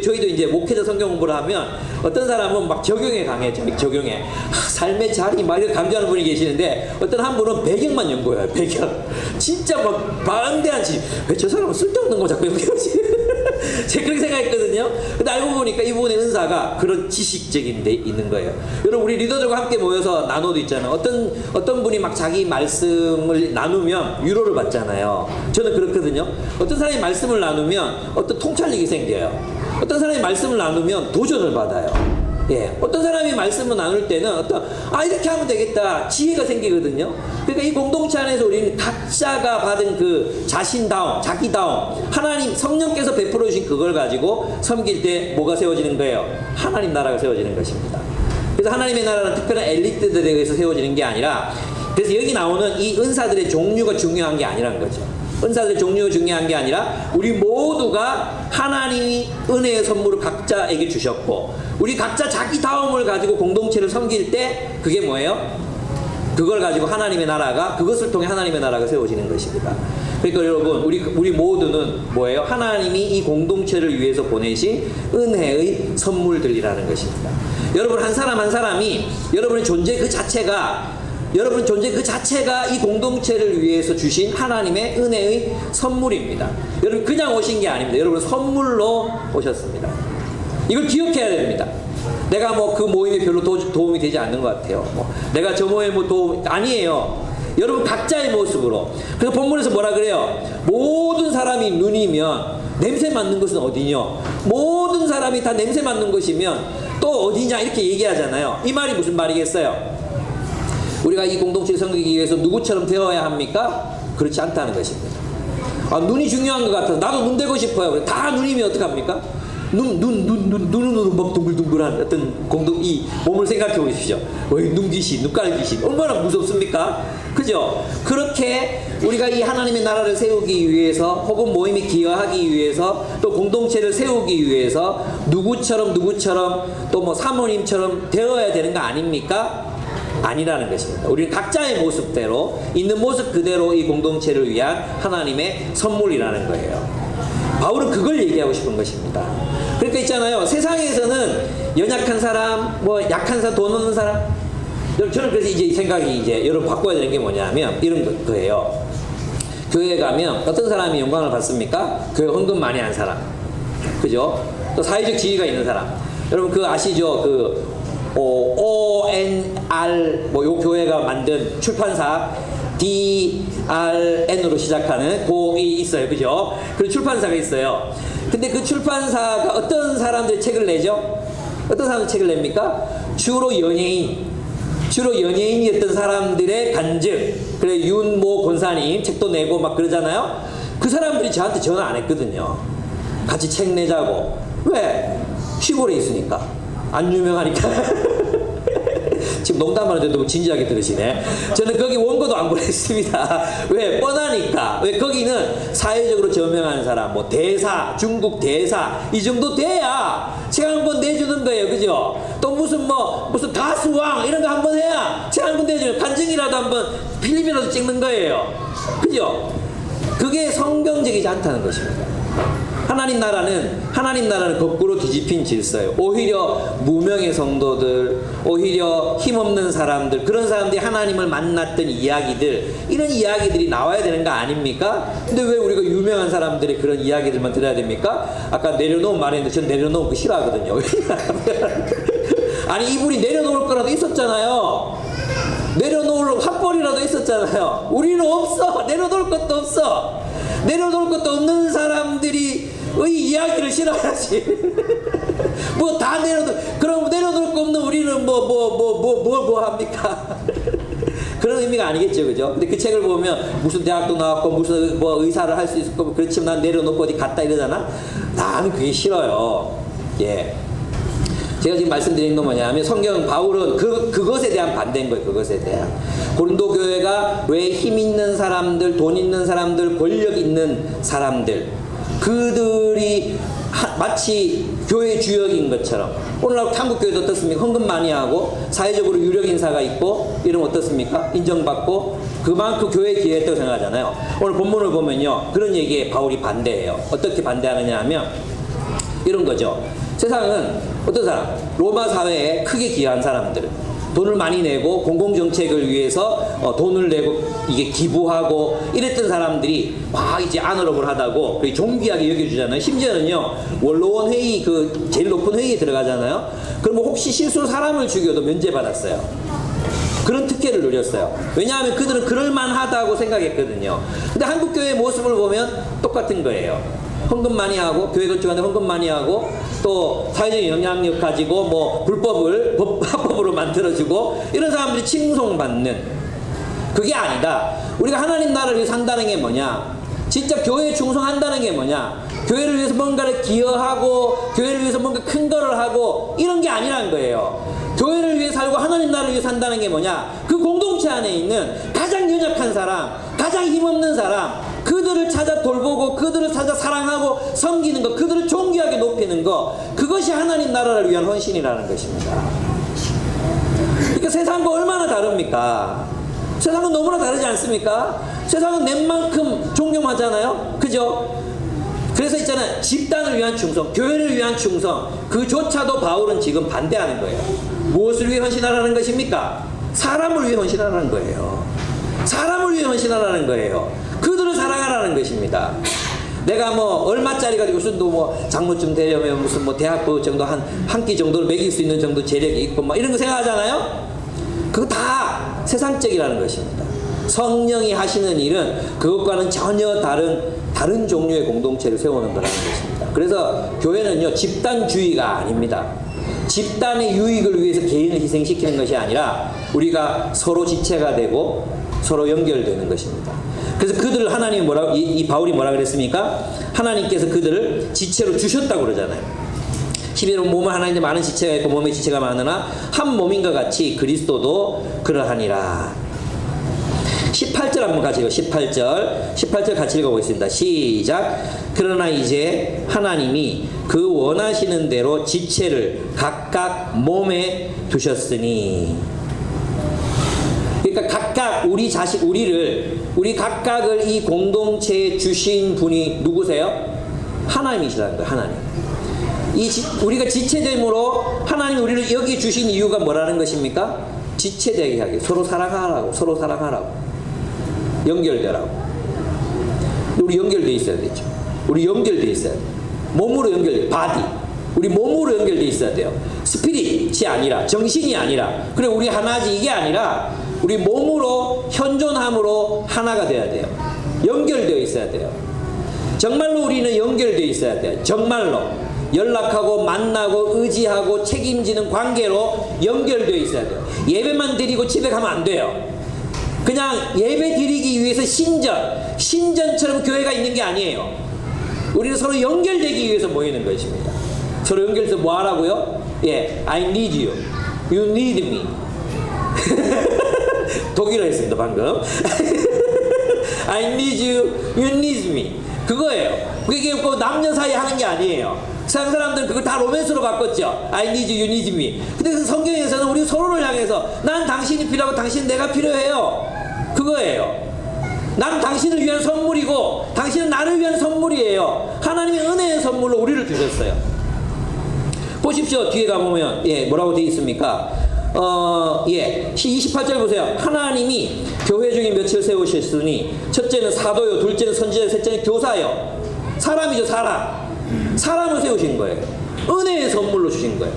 저희도 이제 목회자 성경 공부를 하면 어떤 사람은 막 적용에 강해요. 적용에 삶의 자리 막 이렇게 강조하는 분이 계시는데, 어떤 한 분은 배경만 연구해요. 배경 진짜 막 방대한 지식. 왜 저 사람은 쓸데없는 거 자꾸 연구하지? 제가 그렇게 생각했거든요. 근데 알고 보니까 이분의 은사가 그런 지식적인 데 있는 거예요. 여러분, 우리 리더들과 함께 모여서 나눠도 있잖아요. 어떤 분이 막 자기 말씀을 나누면 위로를 받잖아요. 저는 그렇거든요. 어떤 사람이 말씀을 나누면 어떤 통찰력이 생겨요. 어떤 사람이 말씀을 나누면 도전을 받아요. 예, 어떤 사람이 말씀을 나눌 때는 이렇게 하면 되겠다, 지혜가 생기거든요. 그러니까 이 공동체 안에서 우리는 각자가 받은 그 자신다움, 자기다움, 하나님 성령께서 베풀어 주신 그걸 가지고 섬길 때 뭐가 세워지는 거예요? 하나님 나라가 세워지는 것입니다. 그래서 하나님의 나라는 특별한 엘리트들에 의해서 세워지는 게 아니라, 그래서 여기 나오는 이 은사들의 종류가 중요한 게 아니라는 거죠. 은사들의 종류가 중요한 게 아니라 우리 모두가 하나님이 은혜의 선물을 각자에게 주셨고, 우리 각자 자기 다움을 가지고 공동체를 섬길 때 그게 뭐예요? 그걸 가지고 하나님의 나라가, 그것을 통해 하나님의 나라가 세워지는 것입니다. 그러니까 여러분, 우리 모두는 뭐예요? 하나님이 이 공동체를 위해서 보내신 은혜의 선물들이라는 것입니다. 여러분, 한 사람 한 사람이 여러분의 존재 그 자체가 이 공동체를 위해서 주신 하나님의 은혜의 선물입니다. 여러분, 그냥 오신 게 아닙니다. 여러분, 선물로 오셨습니다. 이걸 기억해야 됩니다. 내가 뭐 그 모임에 별로 도움이 되지 않는 것 같아요. 내가 저 모임에 아니에요. 여러분, 각자의 모습으로. 그래서 본문에서 뭐라 그래요? 모든 사람이 눈이면 냄새 맡는 것은 어디뇨? 모든 사람이 다 냄새 맡는 것이면 또 어디냐? 이렇게 얘기하잖아요. 이 말이 무슨 말이겠어요? 우리가 이 공동체를 섬기기 위해서 누구처럼 되어야 합니까? 그렇지 않다는 것입니다. 아, 눈이 중요한 것 같아서 나도 눈 되고 싶어요. 다 눈이면 어떡합니까? 눈으로 막 둥글둥글한 어떤 이 몸을 생각해 보십시오. 눈귀신, 눈깔 귀신 얼마나 무섭습니까? 그죠? 그렇게 우리가 이 하나님의 나라를 세우기 위해서 혹은 모임에 기여하기 위해서 또 공동체를 세우기 위해서 누구처럼 또 뭐 사모님처럼 되어야 되는 거 아닙니까? 아니라는 것입니다. 우리는 각자의 모습대로 있는 모습 그대로 이 공동체를 위한 하나님의 선물이라는 거예요. 바울은 그걸 얘기하고 싶은 것입니다. 그러니까 있잖아요. 세상에서는 연약한 사람, 뭐 약한 사람, 돈 없는 사람. 저는 그래서 이제 생각이 이제 여러분 바꿔야 되는 게 뭐냐면 이런 거예요. 교회에 가면 어떤 사람이 영광을 받습니까? 교회 헌금 많이 한 사람. 그죠? 또 사회적 지위가 있는 사람. 여러분 그거 아시죠? 그 ONR 뭐 요 교회가 만든 출판사 DRN으로 시작하는 곡이 있어요. 그죠? 그 출판사가 있어요. 근데 그 출판사가 어떤 사람들의 책을 내죠? 어떤 사람들 책을 냅니까? 주로 연예인이었던 사람들의 간증. 그래 윤모 권사님 책도 내고 막 그러잖아요. 그 사람들이 저한테 전화 안 했거든요. 같이 책 내자고. 왜? 시골에 있으니까. 안 유명하니까. 지금 농담하는데 너무 진지하게 들으시네. 저는 거기 원고도 안 보냈습니다. 왜? 뻔하니까. 왜? 거기는 사회적으로 저명한 사람, 뭐 대사, 중국 대사 이 정도 돼야 책 한 번 내주는 거예요. 그죠? 또 무슨 가수왕 이런 거 한 번 해야 책 한 번 내주는 간증이라도 한번 필름이라도 찍는 거예요. 그죠? 그게 성경적이지 않다는 것입니다. 하나님 나라는 거꾸로 뒤집힌 질서예요. 오히려 무명의 성도들, 오히려 힘없는 사람들, 그런 사람들이 하나님을 만났던 이야기들, 이런 이야기들이 나와야 되는 거 아닙니까? 근데 왜 우리가 유명한 사람들의 그런 이야기들만 들어야 됩니까? 아까 내려놓은 말했는데 전 내려놓은 거 싫어하거든요. 아니 이분이 내려놓을 거라도 있었잖아요. 내려놓을 핫벌이라도 있었잖아요. 우리는 없어. 내려놓을 것도 없어. 내려놓을 것도 없는 사람들이 의 이야기를 싫어하지. 뭐 다 그럼 내려놓을 거 없는 우리는 뭐 합니까? 그런 의미가 아니겠죠. 그죠? 근데 그 책을 보면 무슨 대학도 나왔고 무슨 뭐 의사를 할 수 있을 거고 그렇지만 난 내려놓고 어디 갔다 이러잖아. 나는 그게 싫어요. 예. 제가 지금 말씀드리는 건 뭐냐면 성경 바울은 그것에 대한 반대인 거예요. 그것에 대한. 고린도 교회가 왜 힘 있는 사람들, 돈 있는 사람들, 권력 있는 사람들 그들이 마치 교회 주역인 것처럼 오늘날 한국교회도 어떻습니까? 헌금 많이 하고 사회적으로 유력 인사가 있고 이러면 어떻습니까? 인정받고 그만큼 교회에 기여했다고 생각하잖아요. 오늘 본문을 보면요. 그런 얘기에 바울이 반대해요. 어떻게 반대하느냐 하면 이런 거죠. 세상은 어떤 사람? 로마 사회에 크게 기여한 사람들 돈을 많이 내고 공공정책을 위해서 돈을 내고 이게 기부하고 이랬던 사람들이 막 이제 아너러블하다고 존귀하게 여겨주잖아요. 심지어는요 원로원 회의 그 제일 높은 회의에 들어가잖아요. 그러면 혹시 실수로 사람을 죽여도 면제받았어요. 그런 특혜를 누렸어요. 왜냐하면 그들은 그럴만하다고 생각했거든요. 근데 한국교회의 모습을 보면 똑같은 거예요. 헌금 많이 하고 교회 건축하는데 헌금 많이 하고 또 사회적 영향력 가지고 뭐 불법을 합법으로 만들어주고 이런 사람들이 칭송받는 그게 아니다. 우리가 하나님 나라를 위해 산다는 게 뭐냐? 진짜 교회에 충성한다는 게 뭐냐? 교회를 위해서 뭔가를 기여하고 교회를 위해서 뭔가 큰 거를 하고 이런 게 아니라는 거예요. 교회를 위해 살고 하나님 나라를 위해 산다는 게 뭐냐? 그 공동체 안에 있는 가장 연약한 사람, 가장 힘없는 사람 그들을 찾아 돌보고 그들을 찾아 사랑하고 섬기는 것, 그들을 존귀하게 높이는 것, 그것이 하나님 나라를 위한 헌신이라는 것입니다. 그러니까 세상과 얼마나 다릅니까? 세상은 너무나 다르지 않습니까? 세상은 낸 만큼 존경하잖아요. 그죠? 그래서 있잖아요. 집단을 위한 충성, 교회를 위한 충성, 그조차도 바울은 지금 반대하는 거예요. 무엇을 위해 헌신하라는 것입니까? 사람을 위해 헌신하라는 거예요. 사람을 위해 헌신하라는 거예요. 그들을 사랑하라는 것입니다. 내가 뭐 얼마짜리 가지고 무슨 뭐 장모쯤 되려면 무슨 뭐 대학부 정도 한 끼 정도를 먹일 수 있는 정도 재력이 있고 막 이런 거 생각하잖아요. 그거 다 세상적이라는 것입니다. 성령이 하시는 일은 그것과는 전혀 다른 종류의 공동체를 세우는 거라는 것입니다. 그래서 교회는요 집단주의가 아닙니다. 집단의 유익을 위해서 개인을 희생시키는 것이 아니라 우리가 서로 지체가 되고 서로 연결되는 것입니다. 그래서 그들을 하나님이 뭐라고, 이 바울이 뭐라 그랬습니까? 하나님께서 그들을 지체로 주셨다고 그러잖아요. 11월 몸은 하나님의 많은 지체가 있고 몸의 지체가 많으나 한 몸인과 같이 그리스도도 그러하니라. 18절 한번 같이 읽어. 18절 같이 읽어보겠습니다. 시작. 그러나 이제 하나님이 그 원하시는 대로 지체를 각각 몸에 두셨으니, 그러니까 각각 우리 우리 각각을 이 공동체에 주신 분이 누구세요? 하나님이시라는 거예요. 하나님. 우리가 지체됨으로 하나님이 우리를 여기 주신 이유가 뭐라는 것입니까? 지체되게 하기, 서로 사랑하라고, 연결되라고. 우리 연결돼 있어야 되죠. 우리 연결돼 있어야 돼요. 몸으로 연결돼, 바디. 우리 몸으로 연결돼 있어야 돼요. 스피릿이 아니라, 정신이 아니라, 그래 우리 하나지 이게 아니라 우리 몸으로 현존함으로 하나가 돼야 돼요. 연결되어 있어야 돼요. 정말로 우리는 연결되어 있어야 돼요. 정말로 연락하고 만나고 의지하고 책임지는 관계로 연결되어 있어야 돼요. 예배만 드리고 집에 가면 안 돼요. 그냥 예배 드리기 위해서 신전처럼 교회가 있는 게 아니에요. 우리는 서로 연결되기 위해서 모이는 것입니다. 서로 연결해서 뭐 하라고요? 예, I need you, you need me. 독일어 했습니다 방금. I need you, you need me. 그거예요. 그게 뭐 남녀 사이 하는 게 아니에요. 세상 사람들은 그걸 다 로맨스로 바꿨죠. I need you, you need me. 근데 그 성경에서는 우리 서로를 향해서 난 당신이 필요하고 당신 내가 필요해요. 그거예요. 나는 당신을 위한 선물이고 당신은 나를 위한 선물이에요. 하나님의 은혜의 선물로 우리를 주셨어요. 보십시오. 뒤에 가보면 예, 뭐라고 되어 있습니까? 28절 보세요. 하나님이 교회 중에 며칠 세우셨으니 첫째는 사도요, 둘째는 선지자요, 셋째는 교사요. 사람이죠. 사람을 세우신 거예요. 은혜의 선물로 주신 거예요.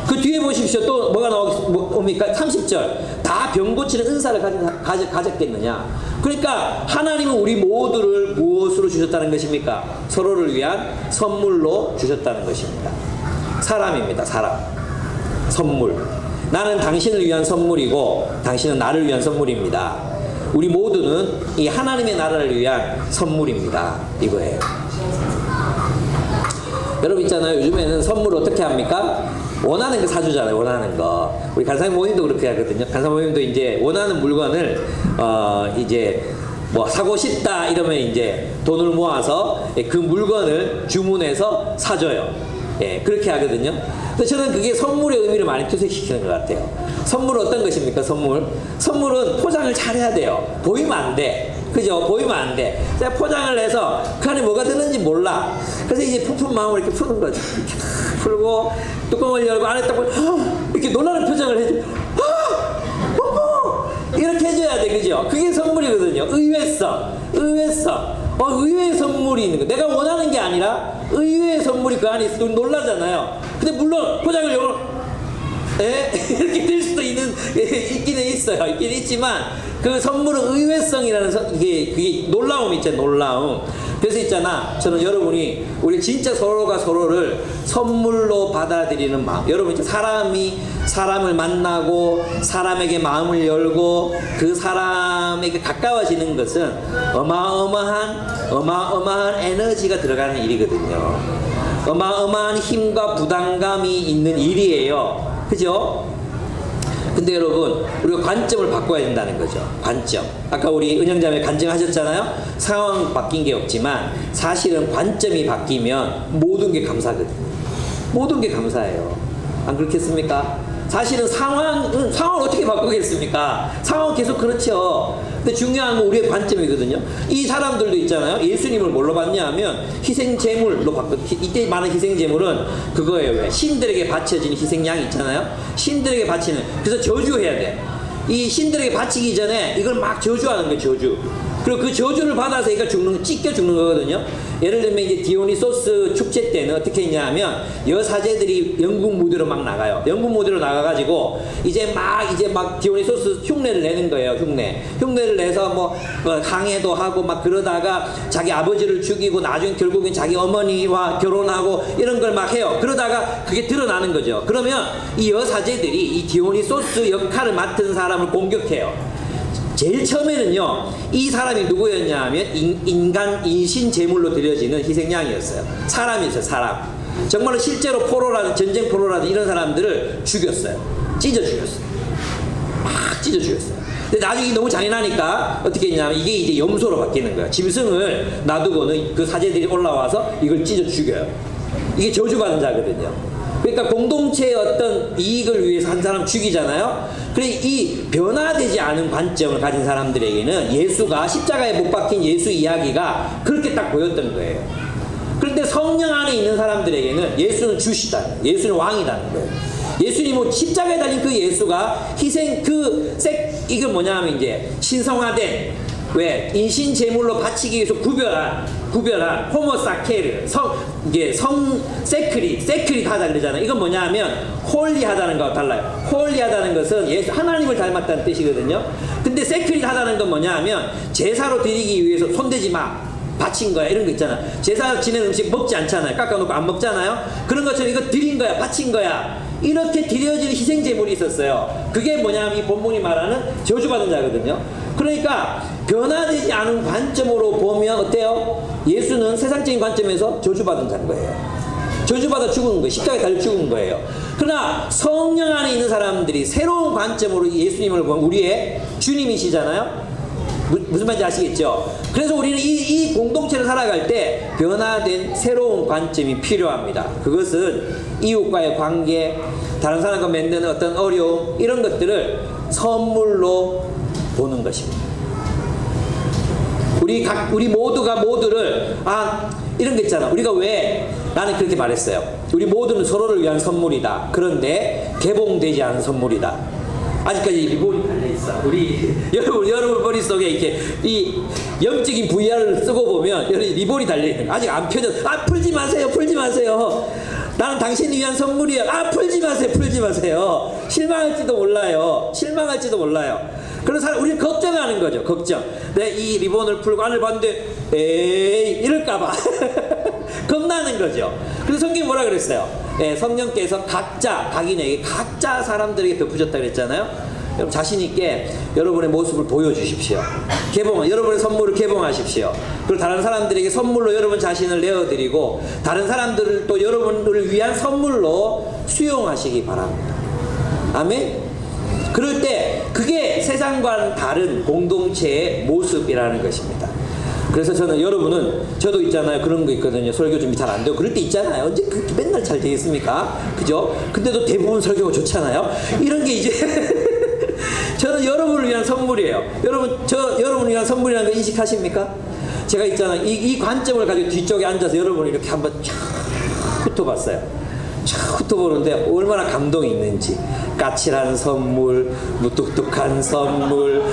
그 뒤에 보십시오. 또 뭐가 나옵니까? 30절. 다 병 고치는 은사를 가졌겠느냐. 그러니까 하나님은 우리 모두를 무엇으로 주셨다는 것입니까? 서로를 위한 선물로 주셨다는 것입니다. 사람입니다. 사람. 선물. 나는 당신을 위한 선물이고 당신은 나를 위한 선물입니다. 우리 모두는 이 하나님의 나라를 위한 선물입니다. 이거예요. 여러분 있잖아요. 요즘에는 선물 어떻게 합니까? 원하는 거 사주잖아요. 원하는 거. 우리 간사님 모임도 그렇게 하거든요. 간사님 모임도 이제 원하는 물건을 이제 뭐 사고 싶다 이러면 이제 돈을 모아서 그 물건을 주문해서 사줘요. 예, 그렇게 하거든요. 그래서 저는 그게 선물의 의미를 많이 투색시키는 것 같아요. 선물은 어떤 것입니까? 선물은 포장을 잘해야 돼요. 보이면 안 돼. 그죠? 보이면 안 돼. 제가 포장을 해서 그 안에 뭐가 들었는지 몰라. 그래서 이제 품품 마음을 이렇게 푸는 거죠. 이렇게 풀고 뚜껑을 열고 안에 딱 보면 이렇게 놀라는 표정을 해줘. 이렇게 해줘야 돼. 그죠? 그게 선물이거든요. 의외성. 의외의 선물이 있는 거. 내가 원하는 게 아니라 의외의 선물이 그 안에 있으면 놀라잖아요. 근데 물론 포장을 열고 이렇게 될 수도 있기는 있어요. 있긴 있지만 그 선물은 의외성이라는 그게 놀라움 있잖아요. 놀라움. 그래서 있잖아. 저는 여러분이 우리 진짜 서로가 서로를 선물로 받아들이는 마음. 여러분 이제 사람이 사람을 만나고 사람에게 마음을 열고 그 사람에게 가까워지는 것은 어마어마한 에너지가 들어가는 일이거든요. 어마어마한 힘과 부담감이 있는 일이에요. 그죠? 근데 여러분 우리가 관점을 바꿔야 된다는 거죠. 관점. 아까 우리 은영자매 간증하셨잖아요. 상황 바뀐 게 없지만 사실은 관점이 바뀌면 모든 게 감사거든요. 모든 게 감사해요. 안 그렇겠습니까? 사실은 상황을 어떻게 바꾸겠습니까? 상황은 계속 그렇죠. 근데 중요한 건 우리의 관점이거든요. 이 사람들도 있잖아요. 예수님을 뭘로 봤냐 하면 희생제물로 바꿔. 이때 많은 희생제물은 그거예요. 왜? 신들에게 바쳐지는 희생양이 있잖아요. 신들에게 바치는. 그래서 저주해야 돼. 이 신들에게 바치기 전에 이걸 막 저주하는 거예요. 저주. 그리고 그 저주를 받아서 얘가 찢겨 죽는 거거든요. 예를 들면 이제 디오니소스 축제 때는 어떻게 했냐면 여사제들이 영국 무대로 막 나가요. 영국 무대로 나가가지고 이제 막 디오니소스 흉내를 내는 거예요. 흉내를 내서 뭐 항해도 하고 막 그러다가 자기 아버지를 죽이고 나중에 결국엔 자기 어머니와 결혼하고 이런 걸 막 해요. 그러다가 그게 드러나는 거죠. 그러면 이 여사제들이 이 디오니소스 역할을 맡은 사람을 공격해요. 제일 처음에는요, 이 사람이 누구였냐 하면 인신 제물로 드려지는 희생양이었어요. 사람이었어요, 사람. 정말로 실제로 전쟁 포로라든 이런 사람들을 죽였어요. 찢어 죽였어요. 막 찢어 죽였어요. 근데 나중에 너무 잔인하니까 어떻게 했냐면 이게 이제 염소로 바뀌는 거예요. 짐승을 놔두고는 그 사제들이 올라와서 이걸 찢어 죽여요. 이게 저주받은 자거든요. 그러니까 공동체의 어떤 이익을 위해서 한 사람 죽이잖아요. 그래 이 변화되지 않은 관점을 가진 사람들에게는 예수가 십자가에 못 박힌 예수 이야기가 그렇게 딱 보였던 거예요. 그런데 성령 안에 있는 사람들에게는 예수는 주시다, 예수는 왕이라는 거예요. 예수님은 십자가에 달린 그 예수가 희생 이건 뭐냐 하면 이제 신성화된 왜 인신 제물로 바치기 위해서 구별한 호모사케르 세크릿 하다 그러잖아요. 이건 뭐냐 하면 홀리하다는 거와 달라요. 홀리하다는 것은 예수 하나님을 닮았다는 뜻이거든요. 근데 세크릿 하다는 건 뭐냐 하면 제사로 드리기 위해서 손대지 마, 바친 거야, 이런 거 있잖아. 제사 지낸 음식 먹지 않잖아요. 깎아놓고 안 먹잖아요. 그런 것처럼 이거 드린 거야, 바친 거야, 이렇게 드려지는 희생제물이 있었어요. 그게 뭐냐면 이 본문이 말하는 저주받은 자거든요. 그러니까 변화되지 않은 관점으로 보면 어때요? 예수는 세상적인 관점에서 저주받은 자인 거예요. 저주받아 죽은 거예요. 십자가에 달려 죽은 거예요. 그러나 성령 안에 있는 사람들이 새로운 관점으로 예수님을 보면 우리의 주님이시잖아요. 무슨 말인지 아시겠죠? 그래서 우리는 이 공동체를 살아갈 때 변화된 새로운 관점이 필요합니다. 그것은 이웃과의 관계, 다른 사람과 맺는 어떤 어려움, 이런 것들을 선물로 보는 것입니다. 우리 모두를 이런 거 있잖아. 우리가 왜 나는 그렇게 말했어요. 우리 모두는 서로를 위한 선물이다. 그런데 개봉되지 않은 선물이다. 아직까지 리본이 달려있어. 여러분 머릿속에 이렇게 이 영적인 VR을 쓰고 보면 리본이 달려있는 거. 아직 안 펴졌어. 풀지 마세요. 나는 당신을 위한 선물이야. 풀지 마세요. 실망할지도 몰라요. 그래서 우리는 걱정하는 거죠. 걱정. 내가 이 리본을 풀고 안을 봤는데 에이 이럴까봐 겁나는 거죠. 그래서 성경이 뭐라 그랬어요? 성령께서 각인에게 각자 사람들에게 베푸셨다 그랬잖아요. 여러분 자신있게 여러분의 모습을 보여주십시오. 여러분의 선물을 개봉하십시오. 그리고 다른 사람들에게 선물로 여러분 자신을 내어드리고 다른 사람들을 또 여러분을 위한 선물로 수용하시기 바랍니다. 아멘. 그럴 때 그게 세상과는 다른 공동체의 모습이라는 것입니다. 그래서 저도 있잖아요. 그런 거 있거든요. 설교 준비 잘 안 되고 그럴 때 있잖아요. 언제 그렇게 맨날 잘 되겠습니까? 그죠? 근데도 대부분 설교가 좋잖아요. 이런 게 이제 저는 여러분을 위한 선물이에요. 여러분을 위한 선물이라는 거 인식하십니까? 제가 있잖아요. 이 관점을 가지고 뒤쪽에 앉아서 여러분을 이렇게 한번 쫙 훑어봤어요. 쫙 훑어보는데 얼마나 감동이 있는지. 까칠한 선물, 무뚝뚝한 선물,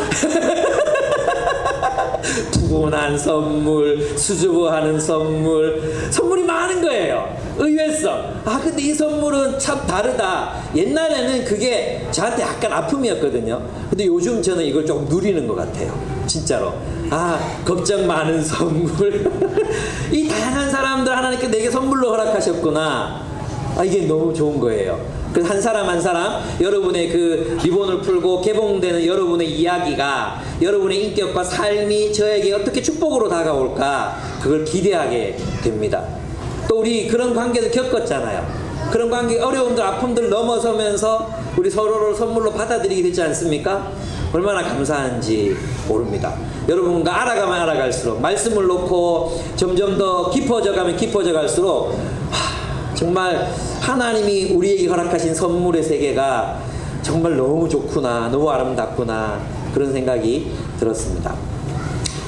푸근한 선물, 수줍어하는 선물이 많은 거예요. 의외성. 근데 이 선물은 참 다르다. 옛날에는 그게 저한테 약간 아픔이었거든요. 근데 요즘 저는 이걸 조금 누리는 것 같아요. 진짜로. 걱정 많은 선물. 이 다양한 사람들 하나님께 내게 선물로 허락하셨구나. 이게 너무 좋은 거예요. 그래서 한 사람 여러분의 그 리본을 풀고 개봉되는 여러분의 이야기가 여러분의 인격과 삶이 저에게 어떻게 축복으로 다가올까, 그걸 기대하게 됩니다. 또 우리 그런 관계도 겪었잖아요. 그런 관계 어려움들 아픔들 넘어서면서 우리 서로를 선물로 받아들이게 되지 않습니까? 얼마나 감사한지 모릅니다. 여러분과 알아가면 알아갈수록 말씀을 놓고 점점 더 깊어져 갈수록 정말 하나님이 우리에게 허락하신 선물의 세계가 정말 너무 좋구나, 너무 아름답구나, 그런 생각이 들었습니다.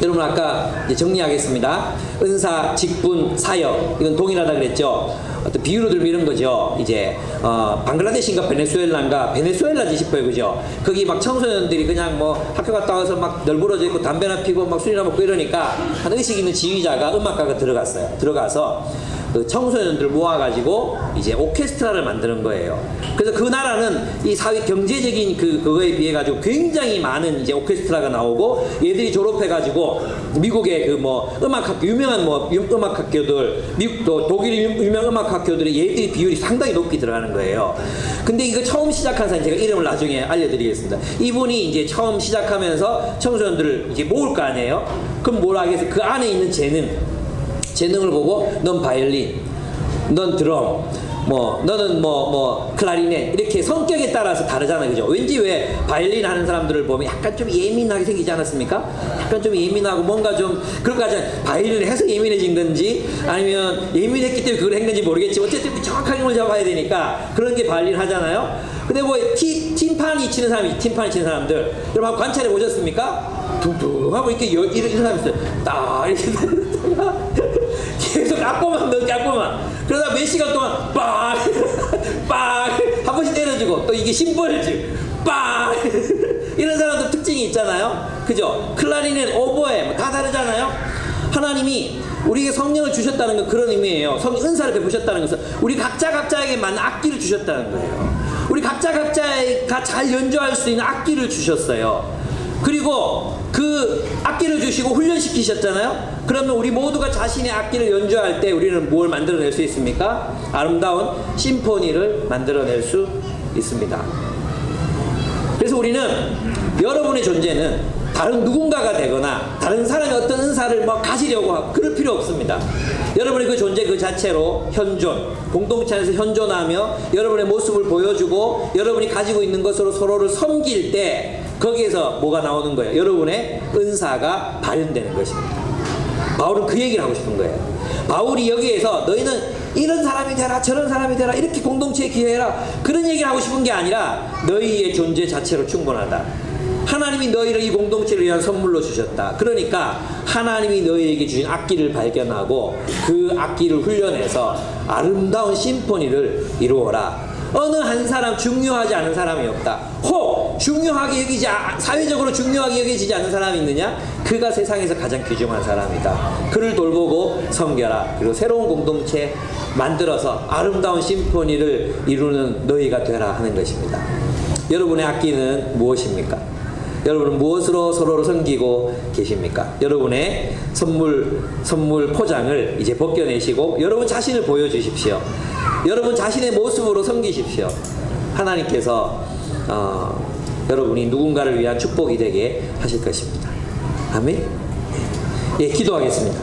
여러분 아까 이제 정리하겠습니다. 은사, 직분, 사역, 이건 동일하다 그랬죠. 어떤 비유로 들면 이런 거죠. 이제 방글라데시인가 베네수엘라인지 싶어요. 그죠? 거기 막 청소년들이 그냥 뭐 학교 갔다 와서 막 널브러져 있고 담배나 피고 막 술이나 먹고 이러니까 한 의식 있는 지휘자가 음악가가 들어가서 그 청소년들 모아가지고 이제 오케스트라를 만드는 거예요. 그래서 그 나라는 이 사회 경제적인 그거에 비해 가지고 굉장히 많은 이제 오케스트라가 나오고, 얘들이 졸업해가지고 미국의 그 뭐 음악학교, 유명한 뭐 음악학교들, 미국도 독일 유명 음악학교들의 얘들이 비율이 상당히 높게 들어가는 거예요. 근데 이거 처음 시작한 사람, 제가 이름을 나중에 알려드리겠습니다. 이분이 이제 처음 시작하면서 청소년들을 이제 모을 거 아니에요? 그럼 뭘 하겠어요? 그 안에 있는 재능을 보고, 넌 바이올린, 넌 드럼, 뭐 너는 뭐 클라리넷, 이렇게 성격에 따라서 다르잖아요, 그죠? 왠지 왜 바이올린 하는 사람들을 보면 약간 좀 예민하게 생기지 않았습니까? 약간 좀 예민하고 뭔가 좀 그럴 거 같잖아요. 바이올린을 해서 예민해진 건지 아니면 예민했기 때문에 그걸 한 건지 모르겠지만 어쨌든 정확하게 힘을 잡아야 되니까 그런 게 바이올린 하잖아요. 근데 뭐 팀파니 치는 사람들 여러분 한번 관찰해 보셨습니까? 둥둥 하고 이렇게 이런 사람이 있어요. 딱 이렇게 계속 악보만 그러다 몇 시간 동안 빵 한 번씩 때려주고, 또 이게 심벌즈 빵 이런 사람들 특징이 있잖아요, 그죠? 클라리넷, 오보에 뭐 다 다르잖아요. 하나님이 우리에게 성령을 주셨다는 건 그런 의미예요. 은사를 베푸셨다는 것은 우리 각자에게 맞는 악기를 주셨다는 거예요. 우리 각자가 잘 연주할 수 있는 악기를 주셨어요. 그리고 그 악기를 주시고 훈련시키셨잖아요. 그러면 우리 모두가 자신의 악기를 연주할 때 우리는 뭘 만들어낼 수 있습니까? 아름다운 심포니를 만들어낼 수 있습니다. 그래서 우리는, 여러분의 존재는 다른 누군가가 되거나 다른 사람이 어떤 은사를 뭐 가지려고 하고 그럴 필요 없습니다. 여러분의 그 존재 그 자체로 현존, 공동체 안에서 현존하며 여러분의 모습을 보여주고 여러분이 가지고 있는 것으로 서로를 섬길 때 거기에서 뭐가 나오는 거예요? 여러분의 은사가 발현되는 것입니다. 바울은 그 얘기를 하고 싶은 거예요. 바울이 여기에서 너희는 이런 사람이 되라, 저런 사람이 되라, 이렇게 공동체에 기여해라, 그런 얘기를 하고 싶은 게 아니라 너희의 존재 자체로 충분하다. 하나님이 너희를 이 공동체를 위한 선물로 주셨다. 그러니까 하나님이 너희에게 주신 악기를 발견하고 그 악기를 훈련해서 아름다운 심포니를 이루어라. 어느 한 사람, 중요하지 않은 사람이 없다. 혹 사회적으로 중요하게 여기지지 않는 사람이 있느냐? 그가 세상에서 가장 귀중한 사람이다. 그를 돌보고 섬겨라. 그리고 새로운 공동체 만들어서 아름다운 심포니를 이루는 너희가 되라 하는 것입니다. 여러분의 악기는 무엇입니까? 여러분은 무엇으로 서로를 섬기고 계십니까? 여러분의 선물 포장을 이제 벗겨내시고 여러분 자신을 보여주십시오. 여러분 자신의 모습으로 섬기십시오. 하나님께서 여러분이 누군가를 위한 축복이 되게 하실 것입니다. 아멘. 예, 기도하겠습니다.